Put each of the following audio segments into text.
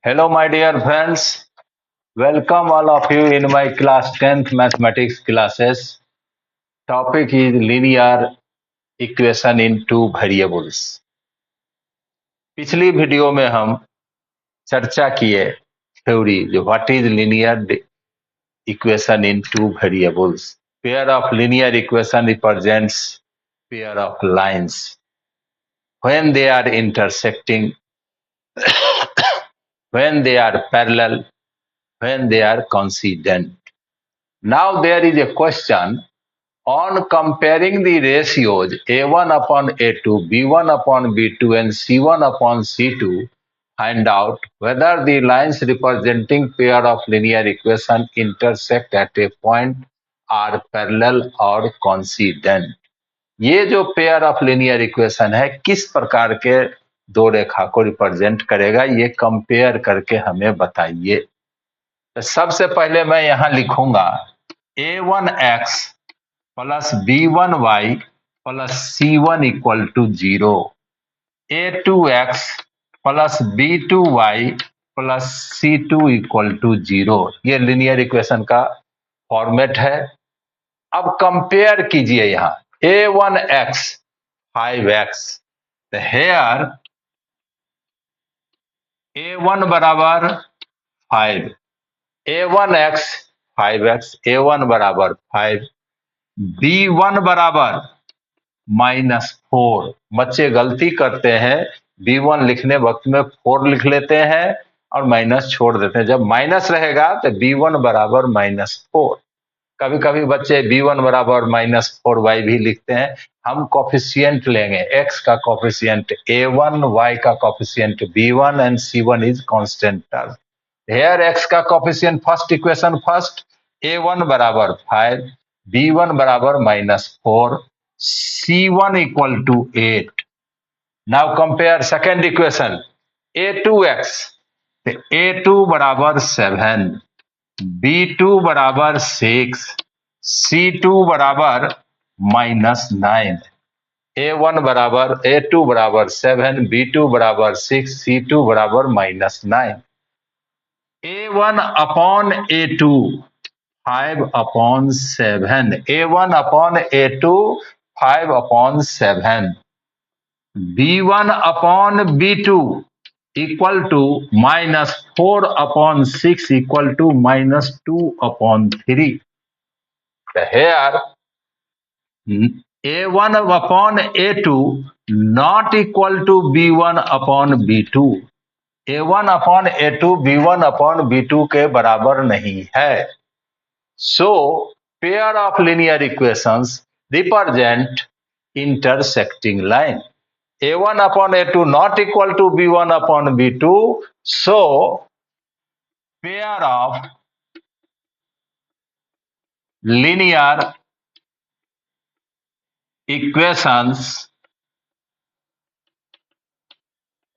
Hello, my dear friends. Welcome all of you in my class 10th mathematics classes. Topic is linear equation in two variables. पिछली video में हम चर्चा किए theory जो what is linear equation in two variables. Pair of linear equation represents pair of lines when they are intersecting, when they are parallel, when they are coincident. Now there is a question on comparing the ratios A1 upon A2, B1 upon B2 and C1 upon C2, find out whether the lines representing pair of linear equation intersect at a point are parallel or coincident. ये जो pair of linear equation है किस प्रकार के दो रेखा को represent करेगा, ये कंपेयर करके हमें बताइए। तो सबसे पहले मैं यहां लिखूंगा a1x plus b1y plus c1 equal to 0, a2x plus b2y plus c2 equal to 0। ये लिनियर इक्वेशन का फॉर्मेट है। अब कंपेयर कीजिए यहां a1x 5x, तो हेयर a1 बराबर 5, a1x 5x, a1 बराबर 5, b1 बराबर -4। बच्चे गलती करते हैं, b1 लिखने वक्त में 4 लिख लेते हैं और माइनस छोड़ देते हैं। जब माइनस रहेगा तो b1 बराबर -4। कभी कभी बच्चे b1 बराबर -4y भी लिखते हैं। हम कोफिशिएंट लेंगे, x का कोफिशिएंट a1, y का coefficient b1 and c1 is constant term. Here x का coefficient first equation first, a1 बराबर 5, b1 बराबर -4, c1 equal to 8। Now compare second equation a2x, a2 बराबर 7, b2 बराबर 6, c2 बराबर -9। a1 बराबर a2 बराबर 7, b2 बराबर 6, c2 बराबर -9। a1 upon a2 5 upon 7, a1 upon a2 5 upon 7, b1 upon b2 equal to -4 upon 6 equal to -2 upon 3। Here a1 upon a2 not equal to b1 upon b2। a1 upon a2 b1 upon b2 के बराबर नहीं है। So pair of linear equations represent intersecting line. a1 upon a2 not equal to b1 upon b2, so pair of linear equations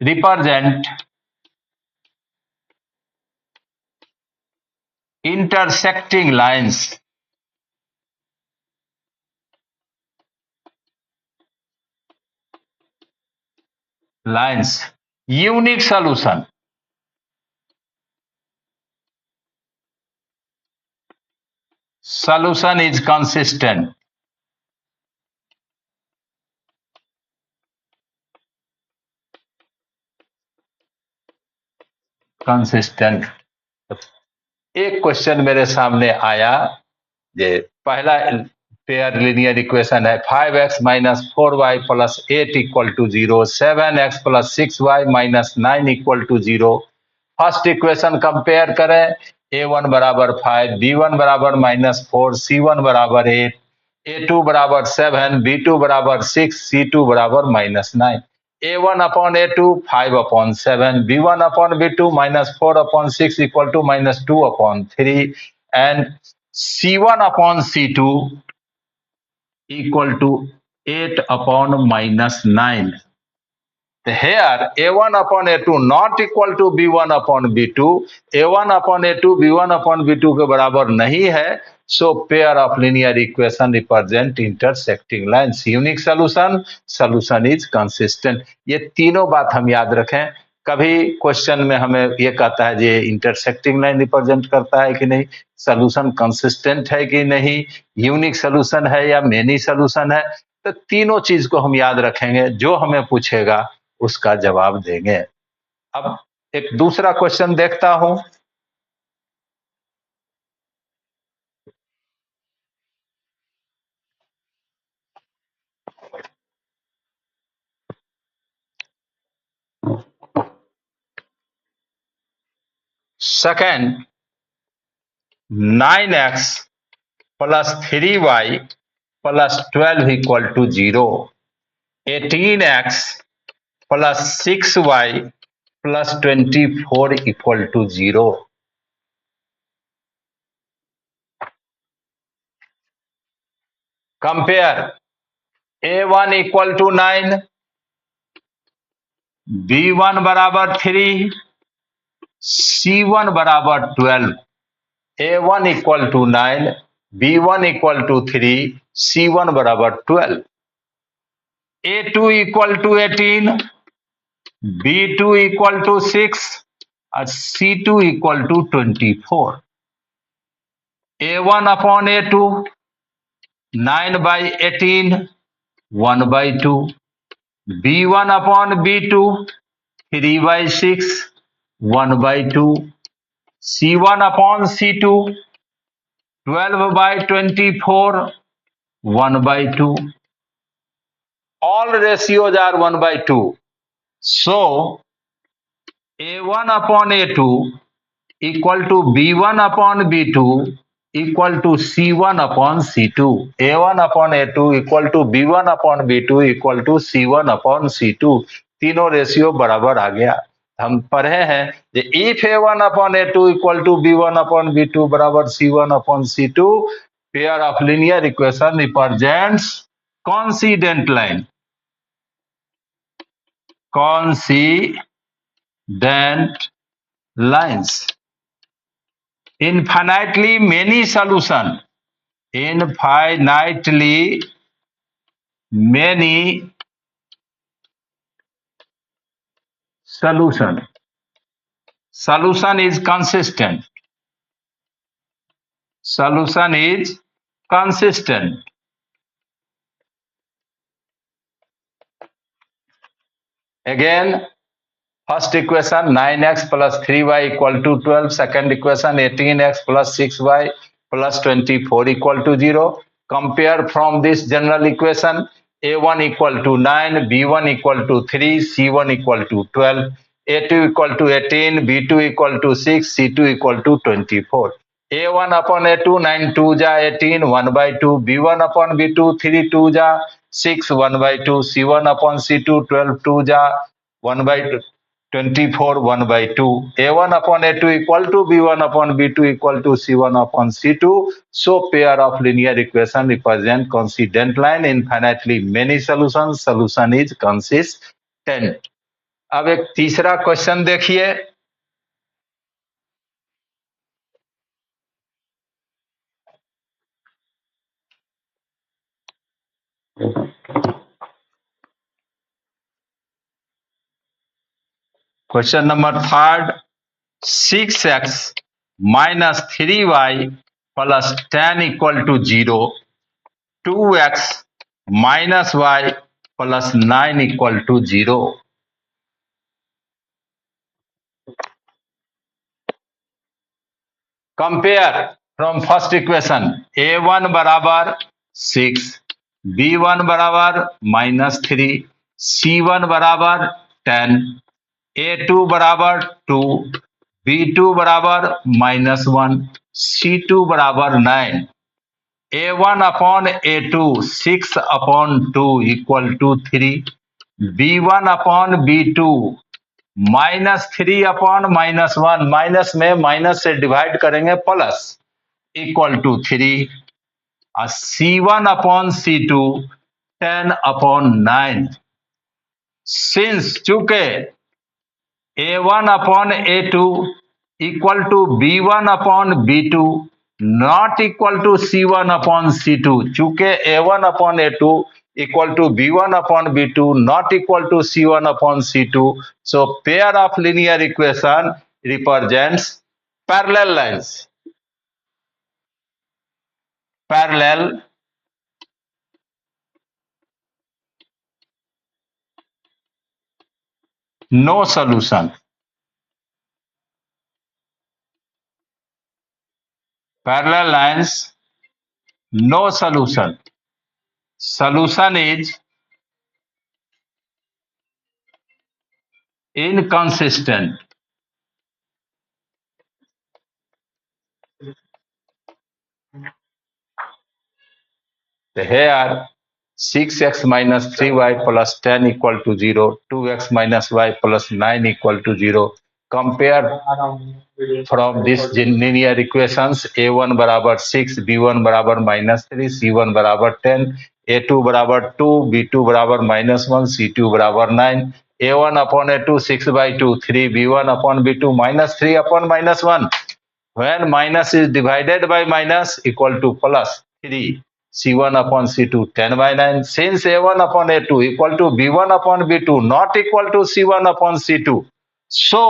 represent intersecting lines unique solution is consistent, एक question मेरे सामने आया, ये पहला पेयर लिनियर इक्वेशन है 5x minus 4y plus 8 equal to 0, 7x plus 6y minus 9 equal to 0। First equation compare करें, a1 बराबर 5, b1 बराबर -4, c1 बराबर 8, a2 बराबर 7, b2 बराबर 6, c2 बराबर -9। a1 upon a2 5 upon 7, b1 upon b2 -4 upon 6 equal to -2 upon 3 and c1 upon c2 equal to 8 upon -9. Here a1 upon a2 not equal to b1 upon b2, a1 upon a2 b1 upon b2 के बराबर नहीं है। So pair of linear equation represent intersecting lines, unique solution is consistent। ये तीनों बात हम याद रखें। कभी क्वेश्चन में हमें ये कहता है ये इंटरसेक्टिंग लाइन रिप्रेजेंट करता है कि नहीं, सोल्यूशन कंसिस्टेंट है कि नहीं, यूनिक सोल्यूशन है या मेनी सोल्यूशन है। तो तीनों चीज को हम याद रखेंगे, जो हमें पूछेगा उसका जवाब देंगे। अब एक दूसरा क्वेश्चन देखता हूं। Second, 9x plus 3y plus 12 equal to 0, 18x plus 6y plus 24 equal to 0। Compare a1 equal to 9, b1 बराबर 3, c1 बराबर 12। a1 equal to 9, b1 equal to 3, c1 बराबर 12। a2 equal to 18, b2 equal to 6 और c2 equal to 24। a1 upon a2, 9 by 18, 1 by 2। b1 upon b2, 3 by 6, 1 by 2। c1 upon c2, 12 by 24, 1 by 2. All ratios are 1 by 2. So, A1 upon A2 equal to B1 upon B2 equal to C1 upon C2. A1 upon A2 equal to B1 upon B2 equal to C1 upon C2. तीनों ratio बराबर आ गया। हम पढ़े हैं कि if A1 upon A2 equal to B1 upon B2 बराबर C1 upon C2, pair of linear equation represents coincident line. Coincident lines. Infinitely many solution. Infinitely many solution. Solution is consistent. Solution is consistent. Again, first equation 9x plus 3y equal to 12. Second equation 18x plus 6y plus 24 equal to 0. Compare from this general equation a1 equal to 9, b1 equal to 3, c1 equal to 12, a2 equal to 18, b2 equal to 6, c2 equal to 24. a1 upon a2, 9 2 ja 18, 1 by 2, b1 upon b2, 3 2 ja 6, 1 by 2, c1 upon c2, 12 2 ja 1 by 24, 1 by 2. a1 upon a2 equal to b1 upon b2 equal to c1 upon c2. So pair of linear equation represent coincident line. Infinitely many solutions. Solution is consistent. अब एक तीसरा question देखिए। Question number third, 6x minus 3y plus 10 equal to 0, 2x minus y plus 9 equal to 0. Compare from first equation a1 बराबर 6, b1 बराबर -3, c1 बराबर 10, a2 बराबर 2, b2 बराबर -1, c2 बराबर 9। a1 upon a2 6 upon 2 equal to 3, b1 upon b2 -3 upon -1, minus में minus से divide करेंगे plus equal to 3, और c1 upon c2 10 upon 9। Since चूंकि a1 upon a2 equal to b1 upon b2 not equal to c1 upon c2, चूंकि a1 upon a2 equal to B1 upon B2 not equal to C1 upon C2. So pair of linear equation represents parallel lines. Parallel no solution. Parallel lines no solution. Solution is inconsistent. Here 6x minus 3y plus 10 equal to 0, 2x minus y plus 9 equal to 0. Compare from this linear equations a1 बराबर 6, b1 बराबर -3, c1 बराबर 10, a2 बराबर 2, b2 बराबर -1, c2 बराबर 9. a1 upon a2 6/2, 3, b1 upon b2 -3 upon -1. When minus is divided by minus equal to plus 3. C1 upon C2 10/9. Since A1 upon A2 equal to B1 upon B2 not equal to C1 upon C2. So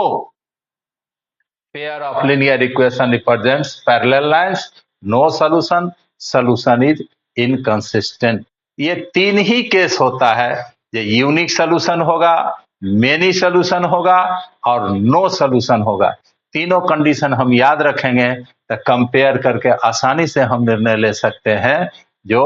pair of linear equation represents parallel lines. No solution. Solution is inconsistent. ये तीन ही case होता है, ये unique solution होगा, many solution होगा और no solution होगा। तीनों कंडीशन हम याद रखेंगे तो कंपेयर करके आसानी से हम निर्णय ले सकते हैं जो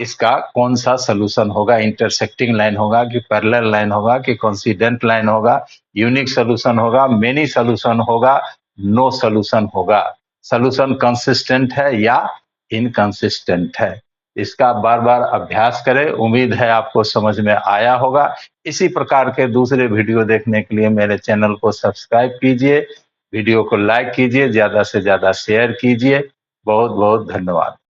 इसका कौन सा सोल्यूशन होगा, इंटरसेक्टिंग लाइन होगा कि पैरेलल लाइन होगा कि कोइंसिडेंट लाइन होगा, यूनिक सोल्यूशन होगा, मेनी सोल्यूशन होगा, नो सोल्यूशन होगा, सोल्यूशन कंसिस्टेंट है या इनकंसिस्टेंट है। इसका बार बार अभ्यास करें। उम्मीद है आपको समझ में आया होगा। इसी प्रकार के दूसरे वीडियो देखने के लिए मेरे चैनल को सब्सक्राइब कीजिए, वीडियो को लाइक कीजिए, ज्यादा से ज्यादा शेयर कीजिए। बहुत बहुत धन्यवाद।